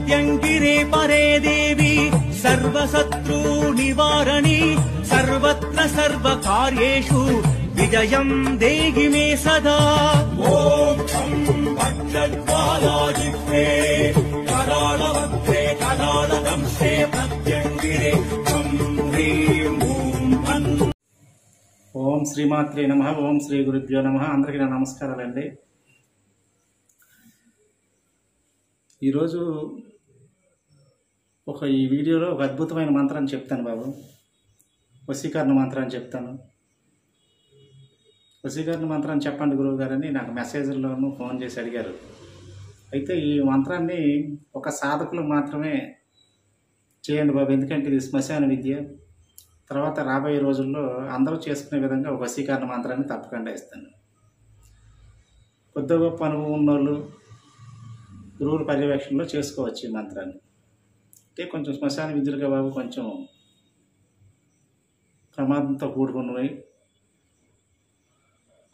प्रत्यङ्गिरे परे देवी सर्वशत्रु निवारणी सर्वत्र सर्वकार्येषु विजयं देहि मे सदा। ॐ शं भद्रज्वालाजिह्वे करालवक्त्रे करालदंशे प्रत्यङ्गिरे शं ह्रीं ॐ भन्। ఓం శ్రీమాత్రే నమః. ఓం శ్రీ గురుభ్యో నమః. అందరికీ నా నమస్కారాలండి. ఈరోజు ఈ వీడియోలో ఒక అద్భుతమైన మంత్రాన్ని చెప్తాను బాబు. వశీకరణ మంత్రాన్ని చెప్తాను. వశీకరణ మంత్రాన్ని చెప్పండి గురువు గారని నాకు మెసేజ్లోనూ ఫోన్ చేసి అడిగారు. అయితే ఈ మంత్రాన్ని ఒక సాధకులు మాత్రమే చేయండి బాబు, ఎందుకంటే ఇది శ్మశాన విద్య. తర్వాత రాబోయే రోజుల్లో అందరూ చేసుకునే విధంగా ఒక వశీకరణ మంత్రాన్ని తప్పకుండా ఇస్తాను. కొద్ది గొప్ప అనుభవం ఉన్నోళ్ళు గురువుల పర్యవేక్షణలో చేసుకోవచ్చు ఈ మంత్రాన్ని. అంటే కొంచెం శ్మశాన విద్యలుగా బాబు కొంచెం ప్రమాదంతో కూడుకున్నవి.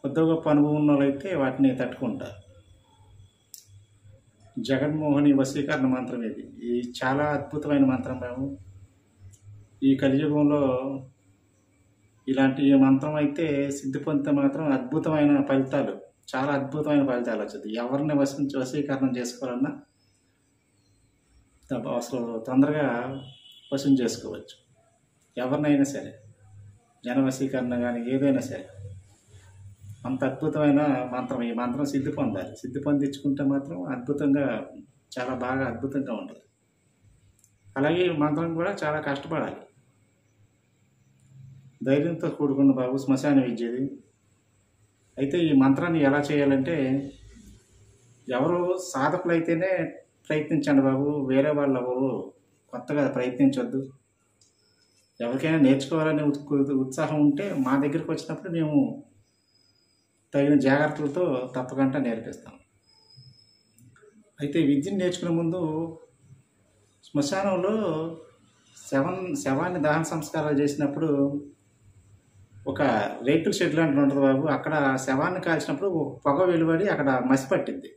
కొద్ది గొప్ప అనుభవం ఉన్న వాళ్ళైతే వాటిని తట్టుకుంటారు. జగన్మోహని వశీకరణ మంత్రం ఇది చాలా అద్భుతమైన మంత్రం బాబు. ఈ కలియుగంలో ఇలాంటి మంత్రం అయితే సిద్ధి పొందితే మాత్రం అద్భుతమైన ఫలితాలు, చాలా అద్భుతమైన ఫలితాలు వచ్చేది. ఎవరిని వశీకరణం చేసుకోవాలన్నా అసలు తొందరగా వశం చేసుకోవచ్చు. ఎవరినైనా సరే, జన వశీకరణ కానీ ఏదైనా సరే అంత అద్భుతమైన మంత్రం. ఈ మంత్రం సిద్ధి పొందాలి. సిద్ధి పొందించుకుంటే మాత్రం అద్భుతంగా, చాలా బాగా అద్భుతంగా ఉంటుంది. అలాగే ఈ మంత్రం కూడా చాలా కష్టపడాలి. ధైర్యంతో కూడుకున్న బాబు శ్మశాన విద్యది. అయితే ఈ మంత్రాన్ని ఎలా చేయాలంటే ఎవరు సాధకులైతేనే ప్రయత్నించండి బాబు. వేరే వాళ్ళు ఎవరు కొత్తగా ప్రయత్నించొద్దు. ఎవరికైనా నేర్చుకోవాలనే ఉత్సాహం ఉంటే మా దగ్గరికి వచ్చినప్పుడు మేము తగిన జాగ్రత్తలతో తప్పకుండా నేర్పిస్తాం. అయితే విద్యను నేర్చుకునే ముందు శ్మశానంలో శవాన్ని దహన సంస్కారాలు చేసినప్పుడు ఒక రేకుల షెడ్ లాంటిది ఉంటుంది బాబు. అక్కడ శవాన్ని కాల్చినప్పుడు పొగ వెలువడి అక్కడ మసి పట్టింది.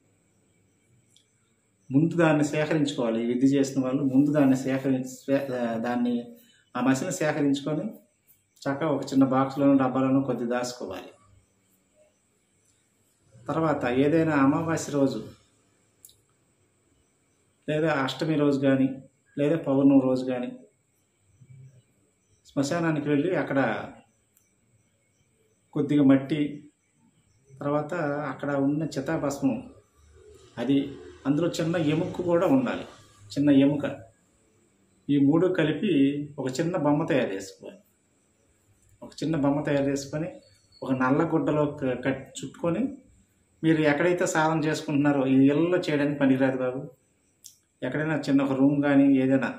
ముందు దాన్ని సేకరించుకోవాలి. ఈ విద్య చేసిన వాళ్ళు ముందు దాన్ని ఆ మసిని సేకరించుకొని చక్కగా ఒక చిన్న బాక్స్లోనూ డబ్బాలోనూ కొద్ది దాచుకోవాలి. తర్వాత ఏదైనా అమావాస్య రోజు లేదా అష్టమి రోజు కానీ లేదా పౌర్ణమి రోజు కానీ శ్మశానానికి వెళ్ళి అక్కడ కొద్దిగా మట్టి, తర్వాత అక్కడ ఉన్న చితాభస్మం, అది అందులో చిన్న ఎముక కూడా ఉండాలి. చిన్న ఎముక, ఈ మూడు కలిపి ఒక చిన్న బొమ్మ తయారు చేసుకోవాలి. ఒక చిన్న బొమ్మ తయారు చేసుకొని ఒక నల్ల గుడ్డలో చుట్టుకొని మీరు ఎక్కడైతే సాధన చేసుకుంటున్నారో, ఈ ఇళ్ళలో చేయడానికి పనికిరాదు బాబు. ఎక్కడైనా చిన్న ఒక రూమ్ కానీ ఏదైనా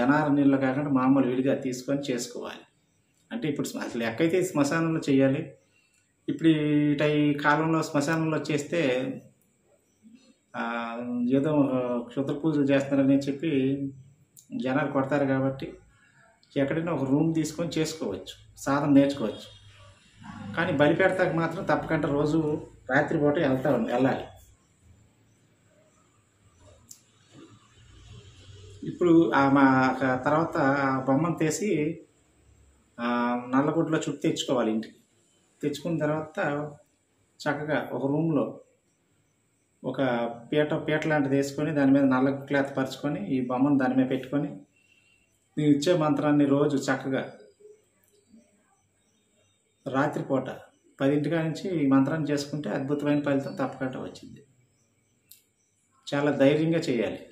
జనార నీళ్ళు కాకుండా మామూలు విడిగా తీసుకొని చేసుకోవాలి. అంటే ఇప్పుడు అసలు ఎక్కడైతే శ్మశానంలో చేయాలి. ఇప్పుడు ఈ కాలంలో శ్మశానంలో చేస్తే ఏదో క్షుద్ర పూజలు చేస్తున్నారని చెప్పి జనాలు కొడతారు. కాబట్టి ఎక్కడైనా ఒక రూమ్ తీసుకొని చేసుకోవచ్చు, సాధన నేర్చుకోవచ్చు. కానీ బలిపెడతాకి మాత్రం తప్పకుండా రోజు రాత్రిపూట వెళ్ళాలి. ఇప్పుడు మా తర్వాత ఆ బొమ్మను తీసి నల్లగుడ్లో చుట్టూ తెచ్చుకోవాలి. ఇంటికి తెచ్చుకున్న తర్వాత చక్కగా ఒక రూమ్లో ఒక పీట లాంటిది వేసుకొని దాని మీద నల్ల క్లాత్ పరుచుకొని ఈ బొమ్మను దాని మీద పెట్టుకొని నేను ఇచ్చే మంత్రాన్ని రోజు చక్కగా రాత్రిపూట 10 నుంచి ఈ మంత్రాన్ని చేసుకుంటే అద్భుతమైన ఫలితం తప్పకుండా వచ్చింది. చాలా ధైర్యంగా చేయాలి.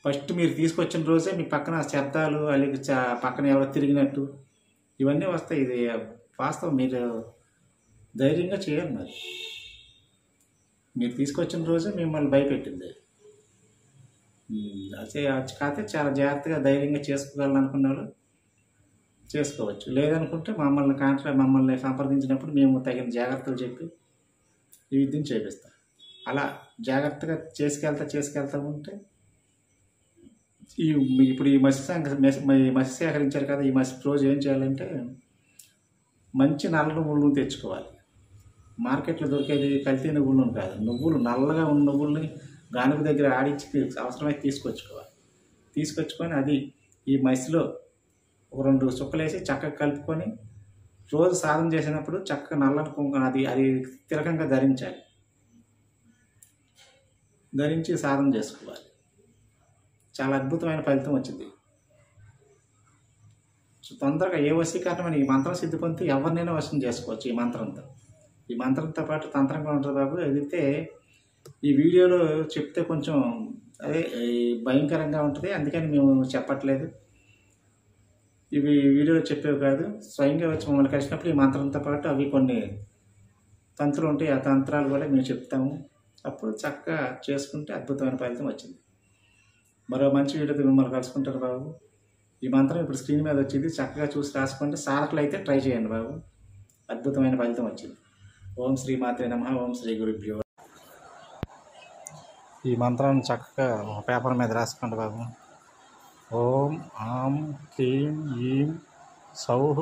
ఫస్ట్ మీరు తీసుకొచ్చిన రోజే మీ పక్కన శబ్దాలు, అలాగే పక్కన ఎవరో తిరిగినట్టు ఇవన్నీ వస్తాయి. ఇది వాస్తవం. మీరు ధైర్యంగా చేయాలి. మరి మీరు తీసుకొచ్చిన రోజే మిమ్మల్ని భయపెట్టింది. కాకపోతే చాలా జాగ్రత్తగా ధైర్యంగా చేసుకోగలను అనుకున్న వాళ్ళు చేసుకోవచ్చు. లేదనుకుంటే మమ్మల్ని సంప్రదించినప్పుడు మేము తగిన జాగ్రత్తలు చెప్పి ఈ విద్యను చేపిస్తాం. అలా జాగ్రత్తగా చేసుకెళ్తా ఉంటే ఇప్పుడు ఈ మసి సేకరించారు కదా, ఈ మసి రోజు ఏం చేయాలంటే మంచి నల్ల నువ్వులను తెచ్చుకోవాలి. మార్కెట్లో దొరికేది కల్తీ నువ్వులను కాదు, నువ్వులు నల్లగా ఉన్న నువ్వుల్ని గానుగ దగ్గర ఆడించి అవసరమైతే తీసుకొచ్చుకొని అది ఈ మసిలో ఒక 2 చుక్కలేసి చక్కగా కలుపుకొని రోజు సాధన చేసినప్పుడు చక్కగా నల్లని కుంకుమ అది తిలకంగా ధరించి సాధన చేసుకోవాలి. చాలా అద్భుతమైన ఫలితం వచ్చింది. తొందరగా ఏ వశీకరణమైన ఈ మంత్రం సిద్ధి పొందితే ఎవరినైనా వశం చేసుకోవచ్చు. ఈ మంత్రంతో పాటు తంత్రంగా ఉంటుంది బాబు. ఎదిగితే ఈ వీడియోలో చెప్తే కొంచెం భయంకరంగా ఉంటుంది, అందుకని మేము చెప్పట్లేదు. ఇవి వీడియోలో చెప్పేవి కాదు, స్వయంగా వచ్చి మమ్మల్ని కలిసినప్పుడు ఈ మంత్రంతో పాటు అవి కొన్ని తంత్రాలు ఉంటాయి, ఆ తంత్రాలు కూడా మేము చెప్తాము. అప్పుడు చక్కగా చేసుకుంటే అద్భుతమైన ఫలితం వచ్చింది. మరో మంచి వీడియోతో మిమ్మల్ని కలుసుకుంటారు బాబు. ఈ మంత్రం ఇప్పుడు స్క్రీన్ మీద వచ్చింది, చక్కగా చూసి రాసుకోండి. సాధకులు అయితే ట్రై చేయండి బాబు, అద్భుతమైన ఫలితం వచ్చింది. ఓం శ్రీ మాత్రే నమః. ఓం శ్రీ గురుభ్యో. ఈ మంత్రాన్ని చక్కగా ఒక పేపర్ మీద రాసుకోండి బాబు. ఓం ఆం క్లీం ఈం సౌః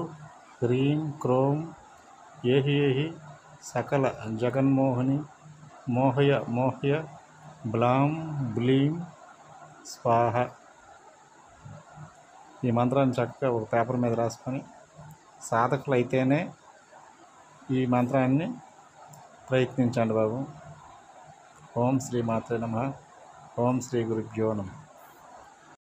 హ్రీం క్రోం ఏహి సకల జగన్మోహిని మోహయ బ్లాం బ్లీం స్వాహ. ఈ మంత్రాన్ని చక్కగా ఒక పేపర్ మీద రాసుకొని సాధకులు అయితేనే ఈ మంత్రాన్ని ప్రయత్నించండి బాబు. ఓం శ్రీ మాత్రే నమః. ఓం శ్రీ గురుభ్యో నమః.